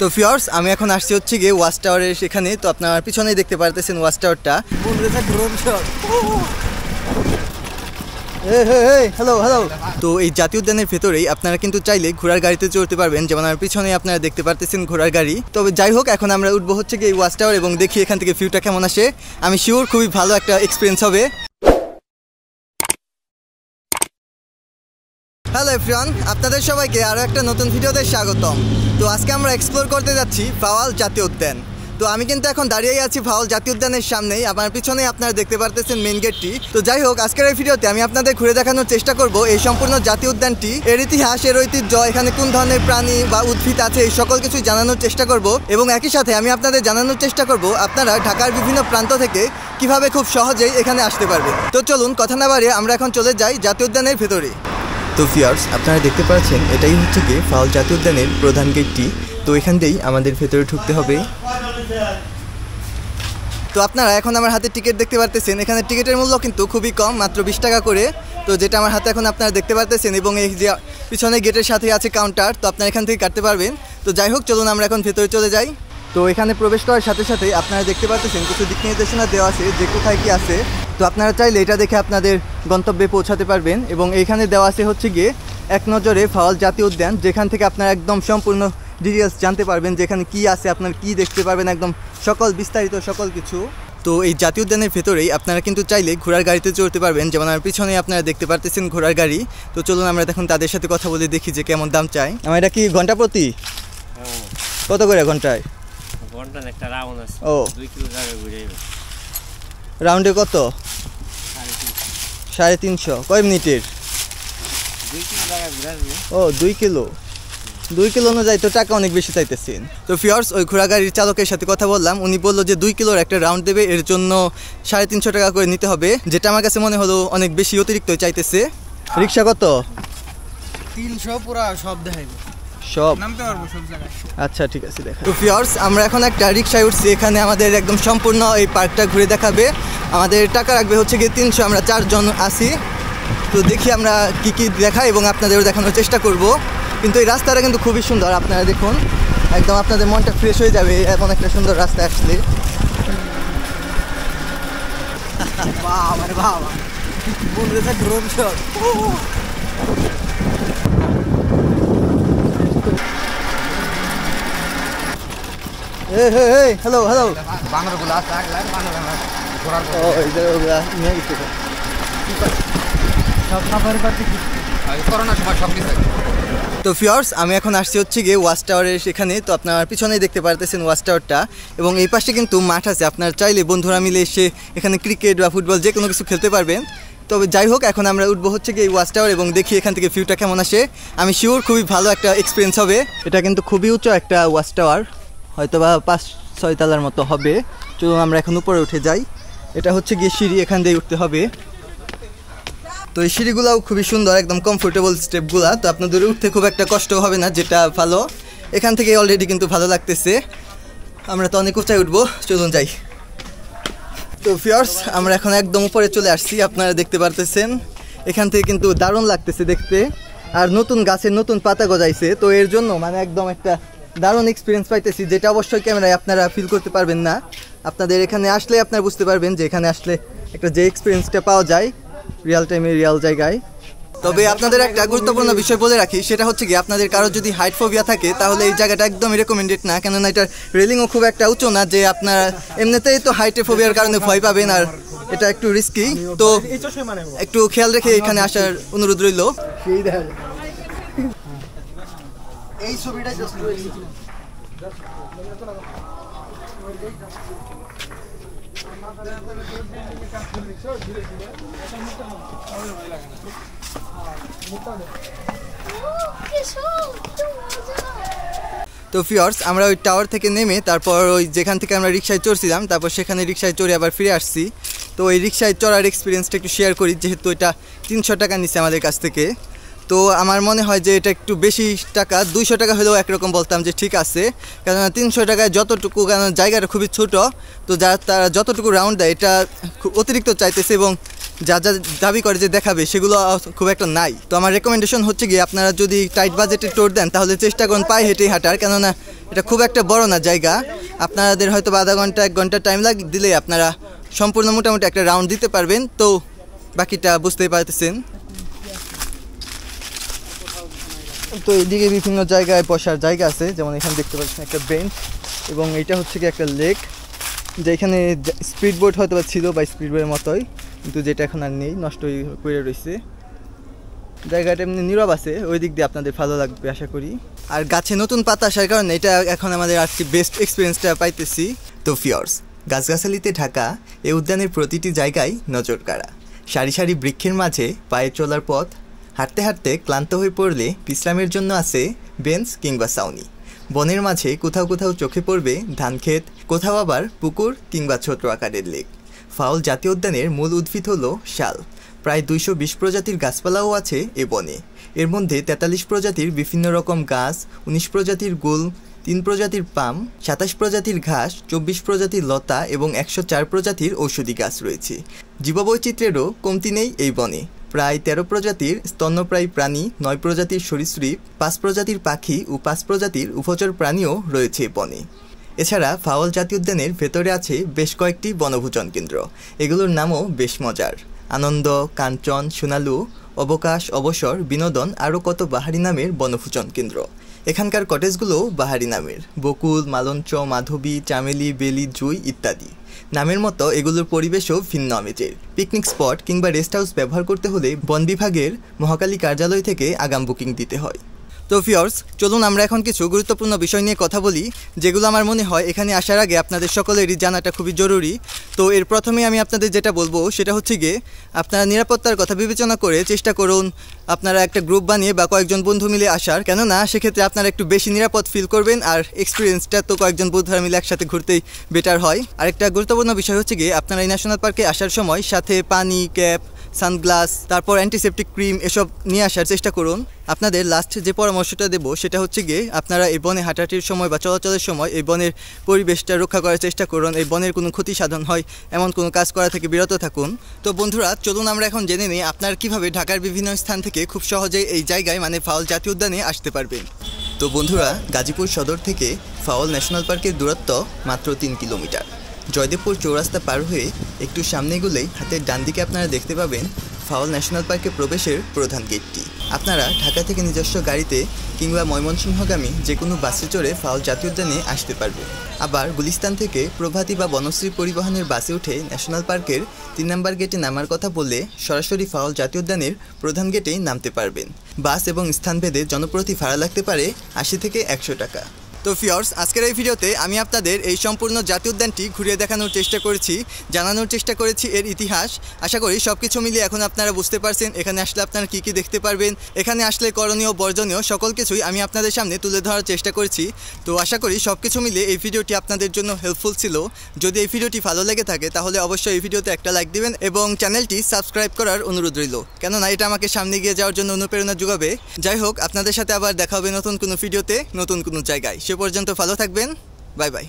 তো ভিউয়ার্স আমি এখন আসছি হচ্ছে গিয়ে ওয়াচ টাওয়ারের সেখানে। তো আপনারা পিছনেই দেখতে পারতেছেন ওয়াচ টাওয়ারটা। Hello hello. তো এই জাতীয় উদ্যানের ভেতরেই আপনারা কিন্তু চাইলে ঘোড়ার গাড়িতে চড়তে পারবেন, যেমন আমার পিছনে আপনারা দেখতে পারতেছেন ঘোড়ার গাড়ি। তবে যাই হোক, এখন আমরা উঠবো হচ্ছে গিয়ে এই ওয়াচ টাওয়ার এবং দেখি এখান থেকে ভিউটা কেমন আসে। আমি শিওর খুবই ভালো একটা এক্সপিরিয়েন্স হবে। হ্যালো এভরিওয়ান, আপনাদের সবাইকে আরও একটা নতুন ভিডিওতে স্বাগতম। তো আজকে আমরা এক্সপ্লোর করতে যাচ্ছি ভাওয়াল জাতীয় উদ্যান। তো আমি কিন্তু এখন দাঁড়িয়েই আছি ভাওয়াল জাতীয় উদ্যানের সামনেই। আমার পিছনেই আপনারা দেখতে পারতেছেন মেইন গেটটি। তো যাই হোক, আজকের এই ভিডিওতে আমি আপনাদের ঘুরে দেখানোর চেষ্টা করব এই সম্পূর্ণ জাতীয় উদ্যানটি, এর ইতিহাস, এর ঐতিহ্য, এখানে কোন ধরনের প্রাণী বা উদ্ভিদ আছে, এই সকল কিছু জানানোর চেষ্টা করব। এবং একই সাথে আমি আপনাদের জানানোর চেষ্টা করব আপনারা ঢাকার বিভিন্ন প্রান্ত থেকে কিভাবে খুব সহজেই এখানে আসতে পারবেন। তো চলুন কথা না বাড়িয়ে আমরা এখন চলে যাই জাতীয় উদ্যানের ভেতরে। তো ভিউয়ার্স আপনারা দেখতে পাচ্ছেন এটাই হচ্ছে গিয়ে ভাওয়াল জাতীয় উদ্যানের প্রধান গেটটি। তো এখান দিয়েই আমাদের ভেতরে ঢুকতে হবে। তো আপনারা এখন আমার হাতে টিকিট দেখতে পারতেছেন। এখানে টিকিটের মূল্য কিন্তু খুবই কম, মাত্র 20 টাকা করে। তো যেটা আমার হাতে এখন আপনারা দেখতে পারতেছেন, এবং এই যে পিছনে গেটের সাথে আছে কাউন্টার, তো আপনারা এখান থেকে কাটতে পারবেন। তো যাই হোক, চলুন আমরা এখন ভেতরে চলে যাই। তো এখানে প্রবেশ করার সাথে সাথে আপনারা দেখতে পাচ্ছেন কিছু দিক নির্দেশনা দেওয়া আছে যে কোথায় কি আছে। তো আপনারা চাইলে এটা দেখে আপনাদের গন্তব্যে পৌঁছাতে পারবেন। এবং এইখানে দেওয়া আছে হচ্ছে গিয়ে এক নজরে ভাওয়াল জাতীয় উদ্যান, যেখান থেকে আপনারা একদম সম্পূর্ণ ডিটেলস জানতে পারবেন, যেখানে কি আছে, আপনারা কি দেখতে পারবেন, একদম সকল বিস্তারিত সকল কিছু। তো এই জাতীয় উদ্যানের ভেতরেই আপনারা কিন্তু চাইলে ঘোড়ার গাড়িতে চড়তে পারবেন, যেমন আমার পিছনে আপনারা দেখতে পারতেছেন ঘোড়ার গাড়ি। তো চলুন আমরা দেখুন তাদের সাথে কথা বলে দেখি যে কেমন দাম চাই। আমার এটা কি ঘন্টা প্রতি কত করে? ঘন্টায় একটা রাউন্ড আছে। ও 2 কিলো জায়গা ঘুরে যাবে। রাউন্ডে কত? 350। কয় মিনিটের? 2 কিলো জায়গা ঘুরে। ও 2 কিলো। 2 কিলো অনুযায়ী তো টাকা অনেক বেশি চাইতেছেন। তো ভিউয়ার্স ওই ঘোড়া গাড়ির চালকের সাথে কথা বললাম। উনি বললো যে 2 কিলোর একটা রাউন্ড দেবে, এর জন্য 350 টাকা করে নিতে হবে, যেটা আমার কাছে মনে হলো অনেক বেশি অতিরিক্ত চাইতেছে। রিক্সা কত? 300 পুরা সব দেখাইবো, সব নামতে পারবো সব জায়গায়। আচ্ছা ঠিক আছে দেখা। তো ভিউয়ার্স আমরা এখন একটা রিক্সায় উঠছি। এখানে আমাদের একদম সম্পূর্ণ এই পার্কটা ঘুরে দেখাবে। আমাদের টাকা রাখবে হচ্ছে গিয়ে 300। আমরা 4 জন আছি। তো দেখি আমরা কি কি দেখাই এবং আপনাদেরও দেখানোর চেষ্টা করব। কিন্তু এই রাস্তাটা কিন্তু খুবই সুন্দর, আপনারা দেখুন, একদম আপনাদের মনটা ফ্রেশ হয়ে যাবে এমন একটা সুন্দর রাস্তা আসলে। বাবা রে বাবা, বন্ধুদের সাথে ড্রোন শট। Hello hello. বানরগুলো আছে, আগলায় বানর ঘোরার ও এইগুলা নিয়ে গেছে সব সাফারি করতে কি করোনার সময় সব কিছু। তো ভিউয়ার্স আমি এখন আসছি হচ্ছে গিয়ে ওয়াচ টাওয়ারের সেখানে। তো আপনারা পিছনেই দেখতে পারতেছেন ওয়াচ টাওয়ারটা, এবং এই পাশে কিন্তু মাঠ আছে। আপনারা চাইলে বন্ধুরা মিলে এসে এখানে ক্রিকেট বা ফুটবল যে কোনো কিছু খেলতে পারবেন। তবে যাই হোক, এখন আমরা উঠবো হচ্ছে গিয়ে এই ওয়াচ টাওয়ার এবং দেখি এখান থেকে ভিউটা কেমন আসে। আমি শিওর খুবই ভালো একটা এক্সপিরিয়েন্স হবে। এটা কিন্তু খুবই উঁচু একটা ওয়াচ টাওয়ার, হয়তো বা 5-6 তলার মতো হবে। চলুন আমরা এখন উপরে উঠে যাই। এটা হচ্ছে গিয়ে সিঁড়ি, এখান দিয়ে উঠতে হবে। তো এই সিঁড়িগুলাও খুবই সুন্দর, একদম কমফোর্টেবল স্টেপগুলা। তো আপনাদের উঠতে খুব একটা কষ্ট হবে না, যেটা ভালো। এখান থেকে অলরেডি কিন্তু ভালো লাগতেছে। আমরা তো অনেক উঁচাই উঠবো, চলুন যাই। তো ভিউয়ার্স আমরা এখন একদম উপরে চলে আসছি, আপনারা দেখতে পারতেছেন। এখান থেকে কিন্তু দারুণ লাগতেছে দেখতে, আর নতুন গাছের নতুন পাতা গজাইছে। তো এর জন্য মানে একদম একটা দারুণ এক্সপিরিয়েন্স পাইতেছি, যেটা অবশ্যই ক্যামেরায় আপনারা ফিল করতে পারবেন না। আপনাদের এখানে আসলে আপনারা বুঝতে পারবেন যে এখানে আসলে একটা যে এক্সপিরিয়েন্সটা পাওয়া যায় রিয়েল টাইমে রিয়েল জায়গায়। তবে আপনাদের একটা গুরুত্বপূর্ণ বিষয় বলে রাখি, সেটা হচ্ছে কি আপনাদের কারো যদি হাইট ফোবিয়া থাকে তাহলে এই জায়গাটা একদমই রেকমেন্ডেড না, কেননা এটার রেলিংও খুব একটা উঁচু না, যে আপনারা এমনিতেই তো হাইটে ফোবিয়ার কারণে ভয় পাবেন, আর এটা একটু রিস্কি। তো একটু খেয়াল রেখে এখানে আসার অনুরোধ রইল। এই ছবিটা তো ভিউয়ার্স আমরা ওই টাওয়ার থেকে নেমে তারপর ওই যেখান থেকে আমরা রিক্সায় চড়ছিলাম, তারপর সেখানে রিক্সায় চড়ে আবার ফিরে আসছি। তো ওই রিক্সায় চড়ার এক্সপিরিয়েন্সটা একটু শেয়ার করি, যেহেতু এটা 300 টাকা নিচ্ছে আমাদের কাছ থেকে। তো আমার মনে হয় যে এটা একটু বেশি টাকা, 200 টাকা হলেও একরকম বলতাম যে ঠিক আছে, কেননা 300 টাকায় যতটুকু, কারণ জায়গাটা খুবই ছোট, তো তারা যতটুকু রাউন্ড দেয় এটা খুব অতিরিক্ত চাইতেছে। এবং যা যা দাবি করে যে দেখাবে সেগুলো খুব একটা নাই। তো আমার রেকমেন্ডেশন হচ্ছে গিয়ে আপনারা যদি টাইট বাজেটে ট্যুর দেন তাহলে চেষ্টা করুন পায়ে হেঁটেই হাঁটার, কেননা এটা খুব একটা বড় না জায়গা। আপনাদের হয়তো আধা ঘন্টা 1 ঘন্টা টাইম দিলে আপনারা সম্পূর্ণ মোটামুটি একটা রাউন্ড দিতে পারবেন। তো বাকিটা বুঝতেই পারতেছেন। তো এইদিকে বিভিন্ন জায়গায় বসার জায়গা আছে, যেমন এখানে দেখতে পাচ্ছেন একটা বেঞ্চ, এবং এটা হচ্ছে কি একটা লেক, যেখানে স্পিড বোট হয়তো ছিল বা স্পিড বোটের মতোই, কিন্তু যেটা এখন আর নেই, নষ্ট হয়ে রয়েছে। জায়গাটা এমনি নীরব আছে, ওই দিক দিয়ে আপনাদের ভালো লাগবে আশা করি। আর গাছে নতুন পাতা আসার কারণে এটা এখন আমাদের আজকে বেস্ট এক্সপিরিয়েন্সটা পাইতেছি। তো ফিয়ার্স, গাছগাছালিতে ঢাকা এই উদ্যানের প্রতিটি জায়গায় নজর কাড়া। সারি সারি বৃক্ষের মাঝে পায়ে চলার পথ, হাঁটতে হাঁটতে ক্লান্ত হয়ে পড়লে বিশ্রামের জন্য আছে বেঞ্চ কিংবা ছাউনি। বনের মাঝে কোথাও কোথাও চোখে পড়বে ধানক্ষেত, কোথাও আবার পুকুর কিংবা ছোট আকারের লেক। ফাউল জাতীয় উদ্যানের মূল উদ্ভিদ হলো শাল। প্রায় 220 প্রজাতির গাছপালাও আছে এ বনে। এর মধ্যে 43 প্রজাতির বিভিন্ন রকম গাছ, 19 প্রজাতির গুল, 3 প্রজাতির পাম, 27 প্রজাতির ঘাস, 24 প্রজাতির লতা এবং 104 প্রজাতির ঔষধি গাছ রয়েছে। জীববৈচিত্র্যেরও কমতি নেই এই বনে। প্রায় 13 প্রজাতির স্তন্যপ্রায়ী প্রাণী, 9 প্রজাতির সরীসৃপ, 5 প্রজাতির পাখি ও 5 প্রজাতির উভচর প্রাণীও রয়েছে বনে। এছাড়া ফাউল জাতীয় উদ্যানের ভেতরে আছে বেশ কয়েকটি বনভোজন কেন্দ্র। এগুলোর নামও বেশ মজার: আনন্দ, কাঞ্চন, সোনালু, অবকাশ, অবসর, বিনোদন, আরও কত বাহারি নামের বনভোজন কেন্দ্র। এখানকার কটেজগুলোও বাহারি নামের: বকুল, মালঞ্চ, মাধবী, চামেলি, বেলি, জুই ইত্যাদি। নামের মতো এগুলোর পরিবেশও ভিন্ন আমেজের। পিকনিক স্পট কিংবা রেস্ট হাউস ব্যবহার করতে হলে বন বিভাগের মহাকালী কার্যালয় থেকে আগাম বুকিং দিতে হয়। তো ভিউয়ার্স, চলুন আমরা এখন কিছু গুরুত্বপূর্ণ বিষয় নিয়ে কথা বলি, যেগুলো আমার মনে হয় এখানে আসার আগে আপনাদের সকলেরই জানাটা খুবই জরুরি। তো এর প্রথমে আমি আপনাদের যেটা বলবো সেটা হচ্ছে গিয়ে আপনারা নিরাপত্তার কথা বিবেচনা করে চেষ্টা করুন আপনারা একটা গ্রুপ বানিয়ে বা কয়েকজন বন্ধু মিলে আসার, কেননা সেক্ষেত্রে আপনারা একটু বেশি নিরাপদ ফিল করবেন, আর এক্সপিরিয়েন্সটা তো কয়েকজন বন্ধুরা মিলে একসাথে ঘুরতেই বেটার হয়। আরেকটা গুরুত্বপূর্ণ বিষয় হচ্ছে গিয়ে আপনারা এই ন্যাশনাল পার্কে আসার সময় সাথে পানি, ক্যাপ, সানগ্লাস, তারপর অ্যান্টিসেপটিক ক্রিম এসব নিয়ে আসার চেষ্টা করুন। আপনাদের লাস্ট যে পরামর্শটা দেবো সেটা হচ্ছে গিয়ে আপনারা এই বনে হাঁটাহাঁটির সময় বা চলাচলের সময় এই বনের পরিবেশটা রক্ষা করার চেষ্টা করুন। এই বনের কোনো ক্ষতি সাধন হয় এমন কোনো কাজ করা থেকে বিরত থাকুন। তো বন্ধুরা, চলুন আমরা এখন জেনে নিই আপনার কিভাবে ঢাকার বিভিন্ন স্থান থেকে খুব সহজেই এই জায়গায় মানে ফাউল জাতীয় উদ্যানে আসতে পারবেন। তো বন্ধুরা, গাজীপুর সদর থেকে ফাউল ন্যাশনাল পার্কের দূরত্ব মাত্র 3 কিলোমিটার। জয়দেবপুর চৌরাস্তা পার হয়ে একটু সামনে গেলেই হাতের ডান দিকে আপনারা দেখতে পাবেন ফাউল ন্যাশনাল পার্কে প্রবেশের প্রধান গেটটি। আপনারা ঢাকা থেকে নিজস্ব গাড়িতে কিংবা ময়মনসিংহগামী যে কোনো বাসে চড়ে ফাউল জাতীয় উদ্যানে আসতে পারবেন। আবার গুলিস্তান থেকে প্রভাতী বা বনশ্রী পরিবহনের বাসে উঠে ন্যাশনাল পার্কের 3 নম্বর গেটে নামার কথা বললে সরাসরি ফাউল জাতীয় উদ্যানের প্রধান গেটেই নামতে পারবেন। বাস এবং স্থানভেদে জনপ্রতি ভাড়া লাগতে পারে 80 থেকে 100 টাকা। তো ভিউয়ার্স, আজকের এই ভিডিওতে আমি আপনাদের এই সম্পূর্ণ জাতীয় উদ্যানটি ঘুরিয়ে দেখানোর চেষ্টা করেছি, জানানোর চেষ্টা করেছি এর ইতিহাস। আশা করি সব কিছু মিলিয়ে এখন আপনারা বুঝতে পারছেন এখানে আসলে আপনারা কী কী দেখতে পারবেন, এখানে আসলে করণীয় বর্জনীয় সকল কিছুই আমি আপনাদের সামনে তুলে ধরার চেষ্টা করেছি। তো আশা করি সব কিছু মিলিয়ে এই ভিডিওটি আপনাদের জন্য হেল্পফুল ছিল। যদি এই ভিডিওটি ভালো লেগে থাকে তাহলে অবশ্যই এই ভিডিওতে একটা লাইক দিবেন এবং চ্যানেলটি সাবস্ক্রাইব করার অনুরোধ রইল, কেননা এটা আমাকে সামনে গিয়ে যাওয়ার জন্য অনুপ্রেরণা যোগাবে। যাই হোক, আপনাদের সাথে আবার দেখা হবে নতুন কোনো ভিডিওতে, নতুন কোনো জায়গায়। সে পর্যন্ত ভালো থাকবেন। Bye bye.